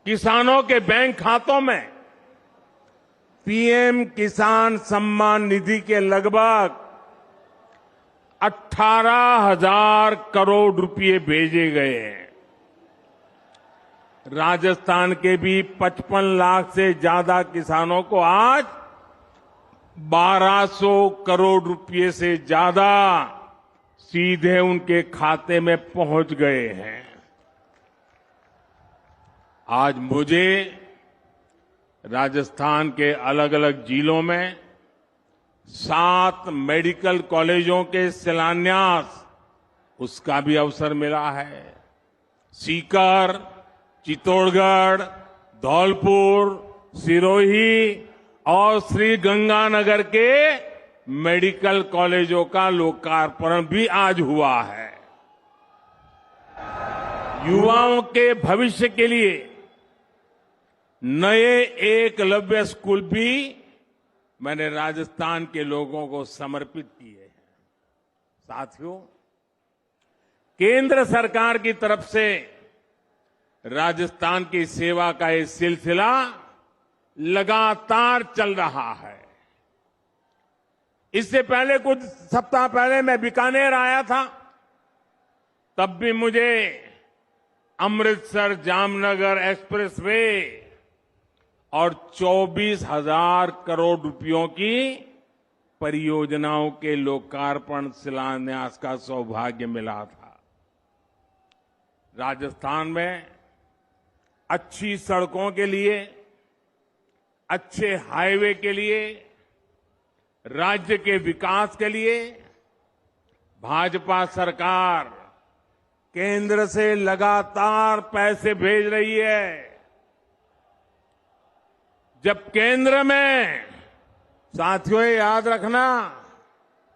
किसानों के बैंक खातों में पीएम किसान सम्मान निधि के लगभग 18,000 करोड़ रुपए भेजे गए हैं। राजस्थान के भी 55 लाख से ज्यादा किसानों को आज 1,200 करोड़ रुपए से ज्यादा सीधे उनके खाते में पहुंच गए हैं। आज मुझे राजस्थान के अलग अलग जिलों में 7 मेडिकल कॉलेजों के शिलान्यास उसका भी अवसर मिला है। सीकर, चित्तौड़गढ़, धौलपुर, सिरोही और श्री गंगानगर के मेडिकल कॉलेजों का लोकार्पण भी आज हुआ है। युवाओं के भविष्य के लिए नए एकलव्य स्कूल भी मैंने राजस्थान के लोगों को समर्पित किए हैं। साथियों, केंद्र सरकार की तरफ से राजस्थान की सेवा का ये सिलसिला लगातार चल रहा है। इससे पहले कुछ सप्ताह पहले मैं बीकानेर आया था, तब भी मुझे अमृतसर जामनगर एक्सप्रेसवे और 24,000 करोड़ रुपयों की परियोजनाओं के लोकार्पण शिलान्यास का सौभाग्य मिला था। राजस्थान में अच्छी सड़कों के लिए, अच्छे हाईवे के लिए, राज्य के विकास के लिए भाजपा सरकार केंद्र से लगातार पैसे भेज रही है। जब केंद्र में, साथियों याद रखना,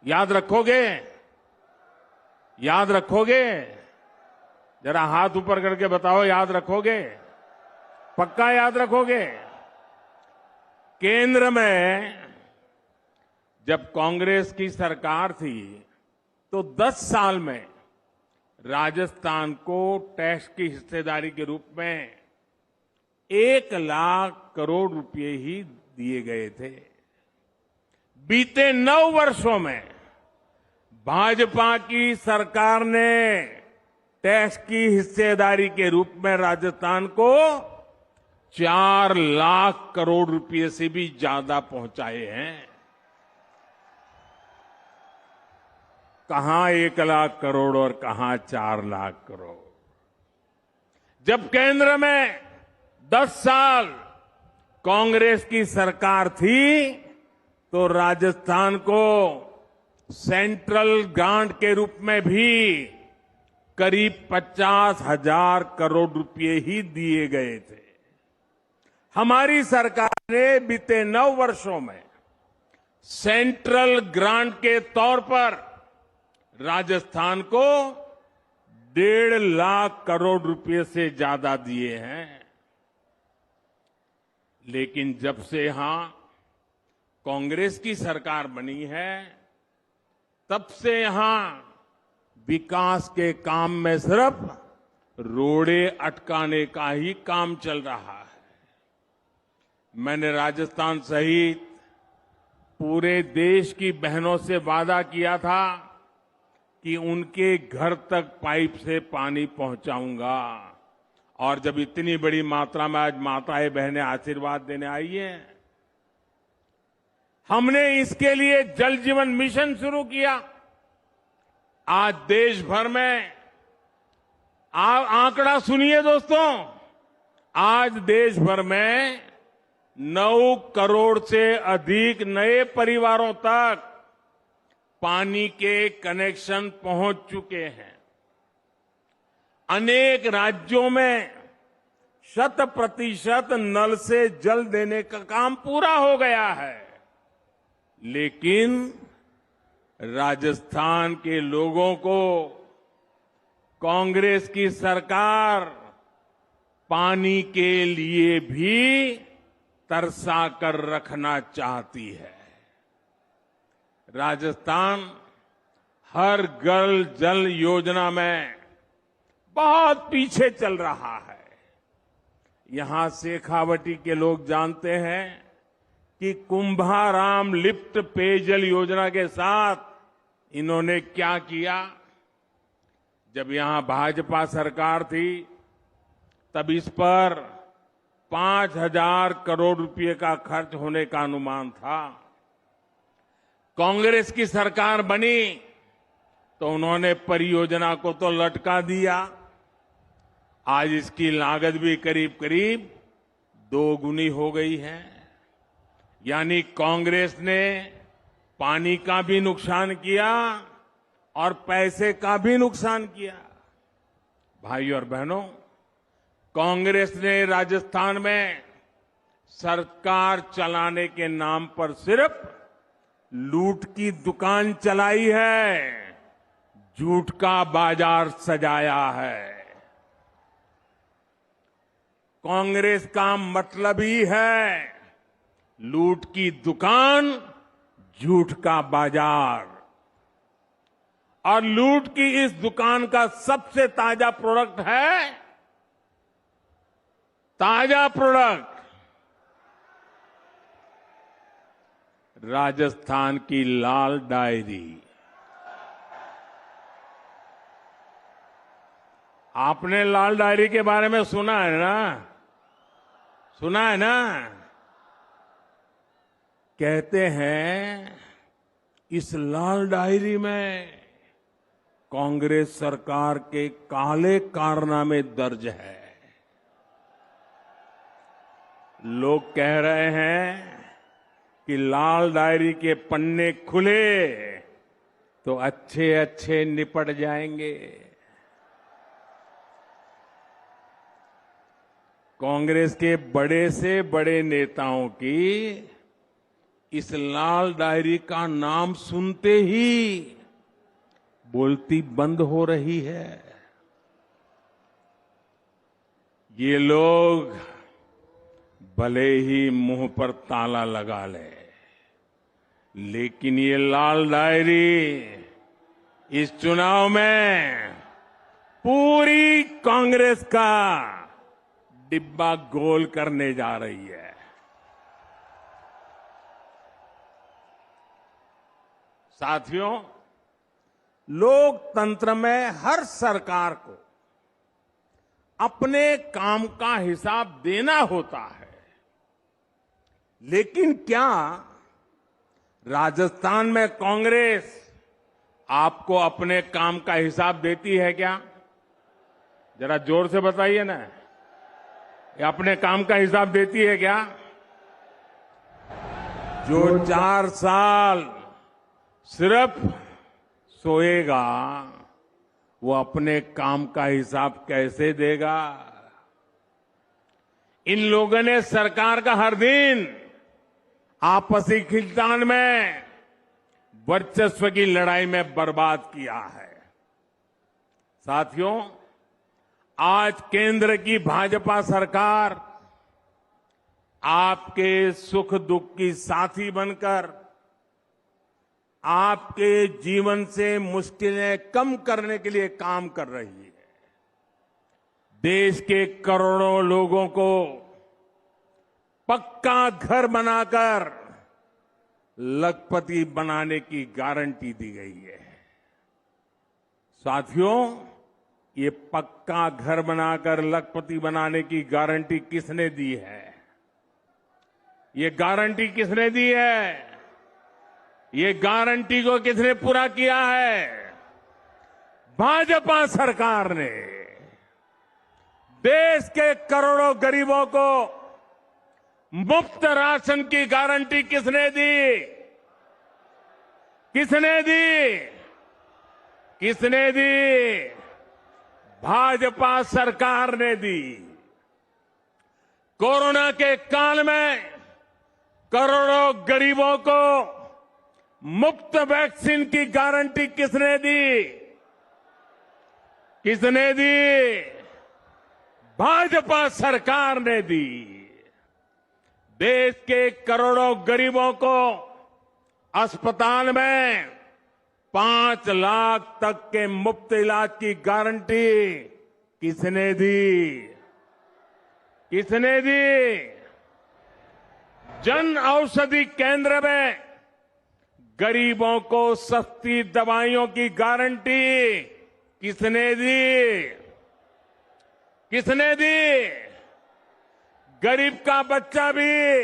याद रखोगे, जरा हाथ ऊपर करके बताओ, याद रखोगे? पक्का याद रखोगे? केंद्र में जब कांग्रेस की सरकार थी तो 10 साल में राजस्थान को टैक्स की हिस्सेदारी के रूप में 1 लाख करोड़ रुपए ही दिए गए थे। बीते 9 वर्षों में भाजपा की सरकार ने टैक्स की हिस्सेदारी के रूप में राजस्थान को 4 लाख करोड़ रुपए से भी ज्यादा पहुंचाए हैं। कहां 1 लाख करोड़ और कहां 4 लाख करोड़। जब केंद्र में 10 साल कांग्रेस की सरकार थी तो राजस्थान को सेंट्रल ग्रांट के रूप में भी करीब 50,000 करोड़ रुपए ही दिए गए थे। हमारी सरकार ने बीते 9 वर्षों में सेंट्रल ग्रांट के तौर पर राजस्थान को 1.5 लाख करोड़ रुपए से ज्यादा दिए हैं। लेकिन जब से यहां कांग्रेस की सरकार बनी है, तब से यहां विकास के काम में सिर्फ रोड़े अटकाने का ही काम चल रहा है। मैंने राजस्थान सहित पूरे देश की बहनों से वादा किया था कि उनके घर तक पाइप से पानी पहुंचाऊंगा, और जब इतनी बड़ी मात्रा में आज माताएं बहनें आशीर्वाद देने आई हैं, हमने इसके लिए जल जीवन मिशन शुरू किया। आज देश भर में, आंकड़ा सुनिए दोस्तों, आज देश भर में 9 करोड़ से अधिक नए परिवारों तक पानी के कनेक्शन पहुंच चुके हैं। अनेक राज्यों में 100% नल से जल देने का काम पूरा हो गया है। लेकिन राजस्थान के लोगों को कांग्रेस की सरकार पानी के लिए भी तरसा कर रखना चाहती है। राजस्थान हर घर जल योजना में बहुत पीछे चल रहा है। यहां शेखावटी के लोग जानते हैं कि कुंभाराम लिफ्ट पेयजल योजना के साथ इन्होंने क्या किया। जब यहां भाजपा सरकार थी तब इस पर 5,000 करोड़ रुपए का खर्च होने का अनुमान था। कांग्रेस की सरकार बनी तो उन्होंने परियोजना को तो लटका दिया। आज इसकी लागत भी करीब करीब 2 गुनी हो गई है। यानी कांग्रेस ने पानी का भी नुकसान किया और पैसे का भी नुकसान किया। भाइयों और बहनों, कांग्रेस ने राजस्थान में सरकार चलाने के नाम पर सिर्फ लूट की दुकान चलाई है, झूठ का बाजार सजाया है। कांग्रेस का मतलब ही है लूट की दुकान, झूठ का बाजार। और लूट की इस दुकान का सबसे ताजा प्रोडक्ट है, ताजा प्रोडक्ट राजस्थान की लाल डायरी। आपने लाल डायरी के बारे में सुना है ना? सुना है ना? कहते हैं इस लाल डायरी में कांग्रेस सरकार के काले कारनामे दर्ज है। लोग कह रहे हैं कि लाल डायरी के पन्ने खुले तो अच्छे अच्छे निपट जाएंगे। कांग्रेस के बड़े से बड़े नेताओं की इस लाल डायरी का नाम सुनते ही बोलती बंद हो रही है। ये लोग भले ही मुंह पर ताला लगा ले, लेकिन ये लाल डायरी इस चुनाव में पूरी कांग्रेस का डिब्बा गोल करने जा रही है। साथियों, लोकतंत्र में हर सरकार को अपने काम का हिसाब देना होता है, लेकिन क्या राजस्थान में कांग्रेस आपको अपने काम का हिसाब देती है क्या? जरा जोर से बताइए ना, ये अपने काम का हिसाब देती है क्या? जो 4 साल सिर्फ सोएगा वो अपने काम का हिसाब कैसे देगा? इन लोगों ने सरकार का हर दिन आपसी खींचतान में, वर्चस्व की लड़ाई में बर्बाद किया है। साथियों, आज केंद्र की भाजपा सरकार आपके सुख दुख की साथी बनकर आपके जीवन से मुश्किलें कम करने के लिए काम कर रही है। देश के करोड़ों लोगों को पक्का घर बनाकर लखपति बनाने की गारंटी दी गई है। साथियों, ये पक्का घर बनाकर लखपति बनाने की गारंटी किसने दी है? ये गारंटी किसने दी है? ये गारंटी को किसने पूरा किया है? भाजपा सरकार ने। देश के करोड़ों गरीबों को मुफ्त राशन की गारंटी किसने दी? किसने दी? किसने दी? भाजपा सरकार ने दी। कोरोना के काल में करोड़ों गरीबों को मुफ्त वैक्सीन की गारंटी किसने दी? किसने दी? भाजपा सरकार ने दी। देश के करोड़ों गरीबों को अस्पताल में 5 लाख तक के मुफ्त इलाज की गारंटी किसने दी? किसने दी? जन औषधि केंद्र में गरीबों को सस्ती दवाइयों की गारंटी किसने दी? किसने दी? गरीब का बच्चा भी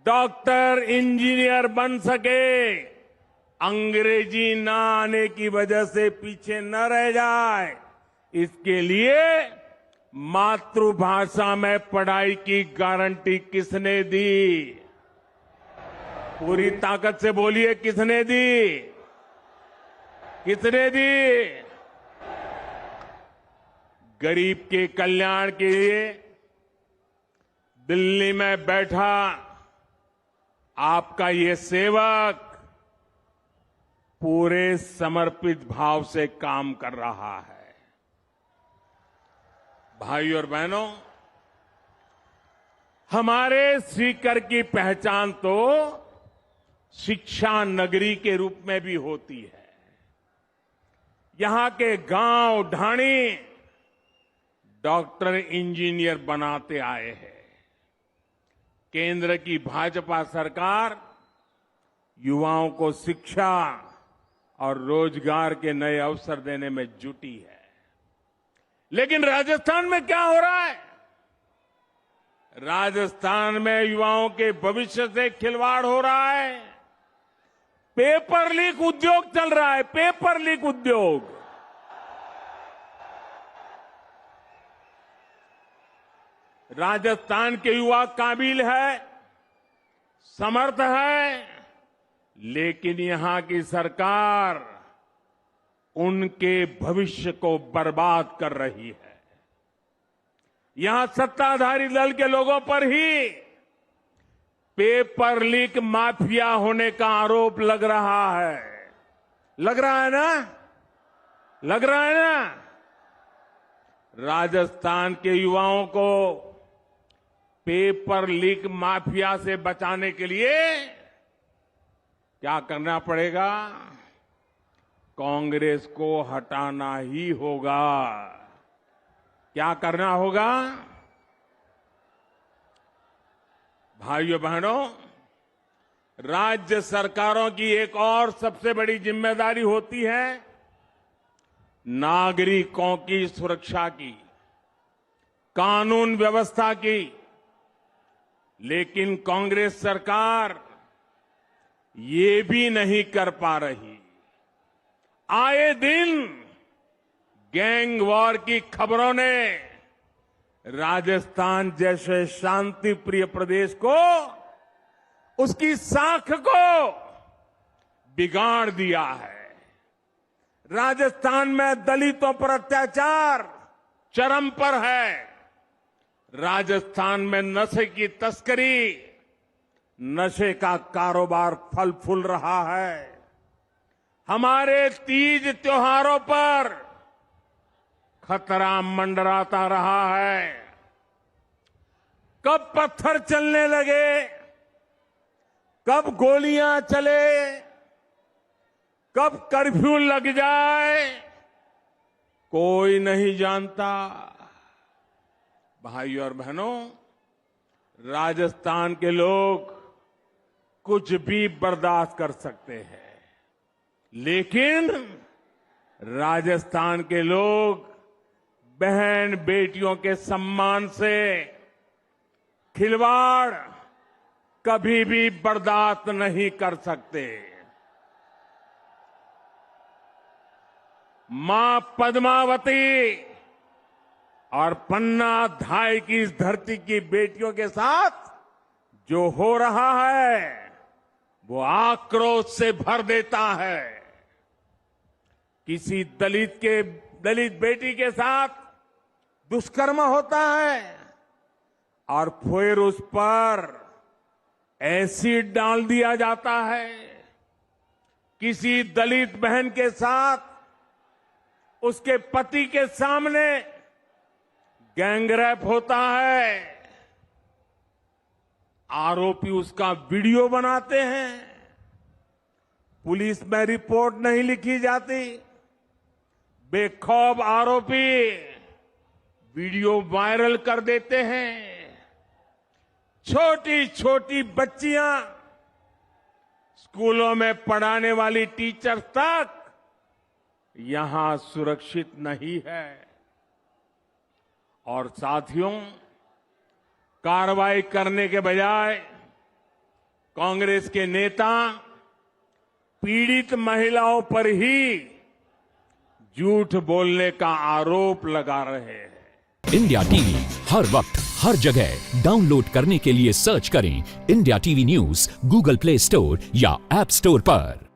डॉक्टर, इंजीनियर बन सके, अंग्रेजी ना आने की वजह से पीछे न रह जाए, इसके लिए मातृभाषा में पढ़ाई की गारंटी किसने दी? पूरी ताकत से बोलिए, किसने दी? किसने दी? गरीब के कल्याण के लिए दिल्ली में बैठा आपका ये सेवक पूरे समर्पित भाव से काम कर रहा है। भाइयों और बहनों, हमारे सीकर की पहचान तो शिक्षा नगरी के रूप में भी होती है। यहां के गांव ढाणी डॉक्टर, इंजीनियर बनाते आए हैं। केंद्र की भाजपा सरकार युवाओं को शिक्षा और रोजगार के नए अवसर देने में जुटी है। लेकिन राजस्थान में क्या हो रहा है? राजस्थान में युवाओं के भविष्य से खिलवाड़ हो रहा है। पेपर लीक उद्योग चल रहा है, पेपर लीक उद्योग। राजस्थान के युवा काबिल है, समर्थ है, लेकिन यहां की सरकार उनके भविष्य को बर्बाद कर रही है। यहां सत्ताधारी दल के लोगों पर ही पेपर लीक माफिया होने का आरोप लग रहा है। लग रहा है ना? लग रहा है ना? राजस्थान के युवाओं को पेपर लीक माफिया से बचाने के लिए क्या करना पड़ेगा? कांग्रेस को हटाना ही होगा। क्या करना होगा? भाइयों बहनों, राज्य सरकारों की एक और सबसे बड़ी जिम्मेदारी होती है नागरिकों की सुरक्षा की, कानून व्यवस्था की। लेकिन कांग्रेस सरकार ये भी नहीं कर पा रही। आए दिन गैंग वॉर की खबरों ने राजस्थान जैसे शांति प्रिय प्रदेश को, उसकी साख को बिगाड़ दिया है। राजस्थान में दलितों पर अत्याचार चरम पर है। राजस्थान में नशे की तस्करी, नशे का कारोबार फल फूल रहा है। हमारे तीज त्योहारों पर खतरा मंडराता रहा है। कब पत्थर चलने लगे, कब गोलियां चले, कब कर्फ्यू लग जाए, कोई नहीं जानता। भाइयों और बहनों, राजस्थान के लोग कुछ भी बर्दाश्त कर सकते हैं, लेकिन राजस्थान के लोग बहन बेटियों के सम्मान से खिलवाड़ कभी भी बर्दाश्त नहीं कर सकते। मां पद्मावती और पन्ना धाय की इस धरती की बेटियों के साथ जो हो रहा है वो आक्रोश से भर देता है। किसी दलित बेटी के साथ दुष्कर्म होता है और फिर उस पर एसिड डाल दिया जाता है। किसी दलित बहन के साथ उसके पति के सामने गैंगरेप होता है, आरोपी उसका वीडियो बनाते हैं, पुलिस में रिपोर्ट नहीं लिखी जाती, बेखौफ आरोपी वीडियो वायरल कर देते हैं। छोटी छोटी बच्चियां, स्कूलों में पढ़ाने वाली टीचर तक यहां सुरक्षित नहीं है। और साथियों, कार्रवाई करने के बजाय कांग्रेस के नेता पीड़ित महिलाओं पर ही झूठ बोलने का आरोप लगा रहे हैं। इंडिया टीवी हर वक्त हर जगह डाउनलोड करने के लिए सर्च करें India TV news Google play store या ऐप स्टोर पर।